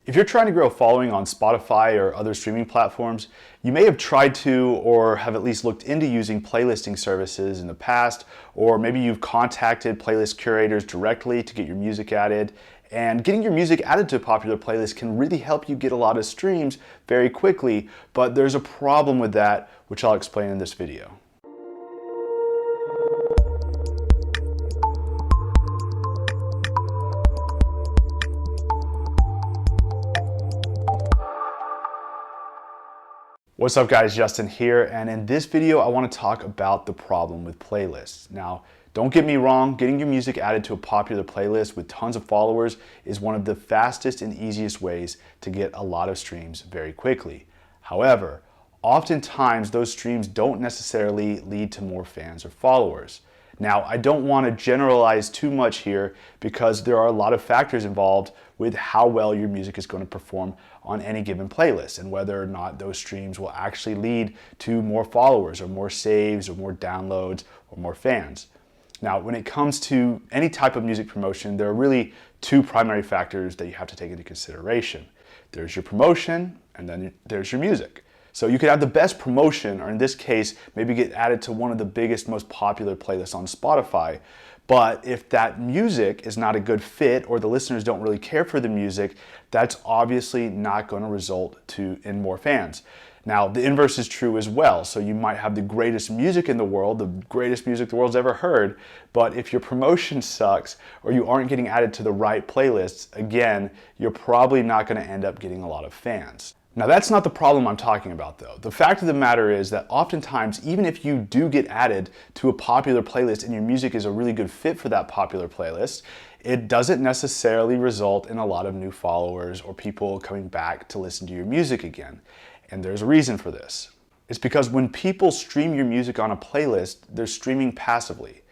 If you're trying to grow a following on Spotify or other streaming platforms, you may have tried to or have at least looked into using playlisting services in the past, or maybe you've contacted playlist curators directly to get your music added. And getting your music added to a popular playlist can really help you get a lot of streams very quickly, but there's a problem with that, which I'll explain in this video. What's up guys, Justin here, and in this video I want to talk about the problem with playlists. Now, don't get me wrong, getting your music added to a popular playlist with tons of followers is one of the fastest and easiest ways to get a lot of streams very quickly. However, oftentimes those streams don't necessarily lead to more fans or followers. Now, I don't want to generalize too much here because there are a lot of factors involved with how well your music is going to perform on any given playlist and whether or not those streams will actually lead to more followers or more saves or more downloads or more fans. Now, when it comes to any type of music promotion, there are really two primary factors that you have to take into consideration. There's your promotion and then there's your music. So you could have the best promotion, or in this case, maybe get added to one of the biggest, most popular playlists on Spotify. But if that music is not a good fit or the listeners don't really care for the music, that's obviously not going to result in more fans. Now, the inverse is true as well. So you might have the greatest music in the world, the greatest music the world's ever heard, but if your promotion sucks or you aren't getting added to the right playlists, again, you're probably not going to end up getting a lot of fans. Now, that's not the problem I'm talking about though. The fact of the matter is that oftentimes, even if you do get added to a popular playlist and your music is a really good fit for that popular playlist, it doesn't necessarily result in a lot of new followers or people coming back to listen to your music again. And there's a reason for this. It's because when people stream your music on a playlist, they're streaming passively.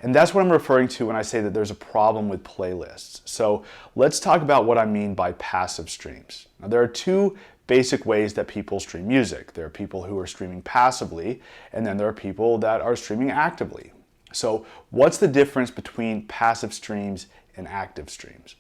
And that's what I'm referring to when I say that there's a problem with playlists. So let's talk about what I mean by passive streams. Now, there are two basic ways that people stream music. There are people who are streaming passively, and then there are people that are streaming actively. So what's the difference between passive streams and active streams?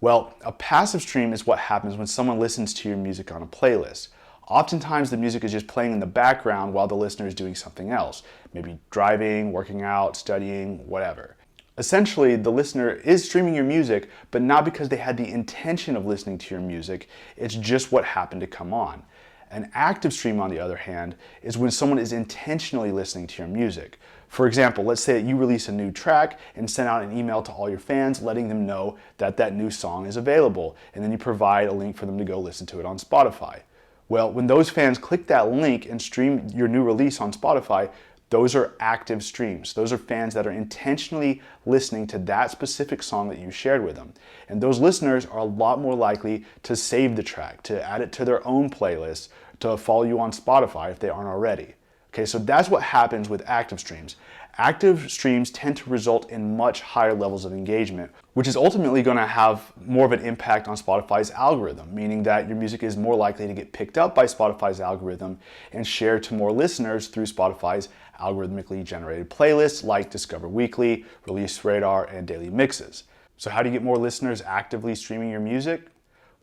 Well, a passive stream is what happens when someone listens to your music on a playlist. Oftentimes the music is just playing in the background while the listener is doing something else, maybe driving, working out, studying, whatever. Essentially, the listener is streaming your music, but not because they had the intention of listening to your music, it's just what happened to come on. An active stream, on the other hand, is when someone is intentionally listening to your music. For example, let's say that you release a new track and send out an email to all your fans letting them know that that new song is available, and then you provide a link for them to go listen to it on Spotify. Well, when those fans click that link and stream your new release on Spotify, those are active streams. Those are fans that are intentionally listening to that specific song that you shared with them. And those listeners are a lot more likely to save the track, to add it to their own playlist, to follow you on Spotify if they aren't already. Okay, so that's what happens with active streams. Active streams tend to result in much higher levels of engagement, which is ultimately going to have more of an impact on Spotify's algorithm, meaning that your music is more likely to get picked up by Spotify's algorithm and shared to more listeners through Spotify's algorithmically generated playlists like Discover Weekly, Release Radar, and Daily Mixes. So how do you get more listeners actively streaming your music?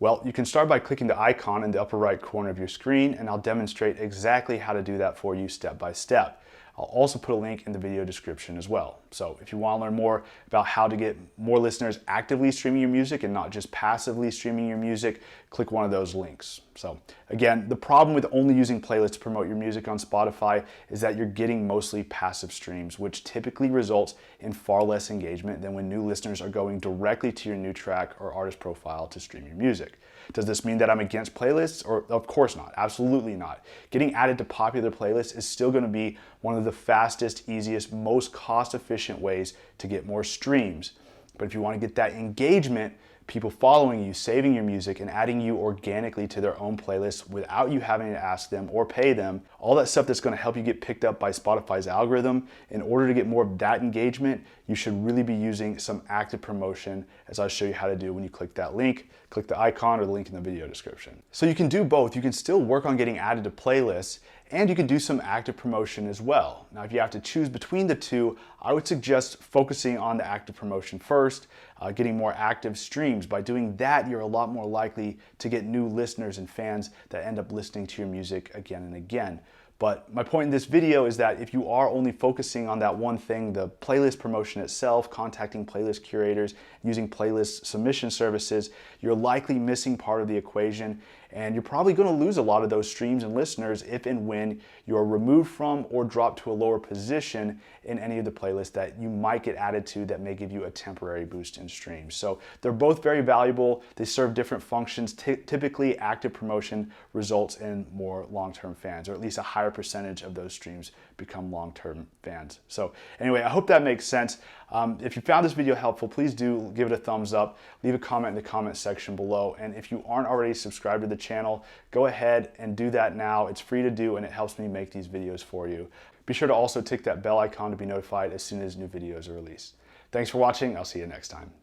Well, you can start by clicking the icon in the upper right corner of your screen, and I'll demonstrate exactly how to do that for you step by step. I'll also put a link in the video description as well. So if you want to learn more about how to get more listeners actively streaming your music and not just passively streaming your music, click one of those links. So again, the problem with only using playlists to promote your music on Spotify is that you're getting mostly passive streams, which typically results in far less engagement than when new listeners are going directly to your new track or artist profile to stream your music. Does this mean that I'm against playlists? Or of course not, absolutely not. Getting added to popular playlists is still going to be one of the fastest, easiest, most cost-efficient ways to get more streams. But if you want to get that engagement, people following you, saving your music, and adding you organically to their own playlists without you having to ask them or pay them, all that stuff that's going to help you get picked up by Spotify's algorithm, in order to get more of that engagement, you should really be using some active promotion, as I'll show you how to do when you click that link, click the icon or the link in the video description. So you can do both. You can still work on getting added to playlists, and you can do some active promotion as well. Now, if you have to choose between the two, I would suggest focusing on the active promotion first. getting more active streams. By doing that, you're a lot more likely to get new listeners and fans that end up listening to your music again and again. But my point in this video is that if you are only focusing on that one thing, the playlist promotion itself, contacting playlist curators, using playlist submission services, you're likely missing part of the equation, and you're probably going to lose a lot of those streams and listeners if and when you're removed from or dropped to a lower position in any of the playlists that you might get added to that may give you a temporary boost in streams. So they're both very valuable. They serve different functions. Typically, active promotion results in more long-term fans, or at least a higher percentage of those streams become long-term fans. So anyway, I hope that makes sense. If you found this video helpful, please do give it a thumbs up, leave a comment in the comment section below, and if you aren't already subscribed to the channel, go ahead and do that now. It's free to do and it helps me make these videos for you. Be sure to also tick that bell icon to be notified as soon as new videos are released. Thanks for watching. I'll see you next time.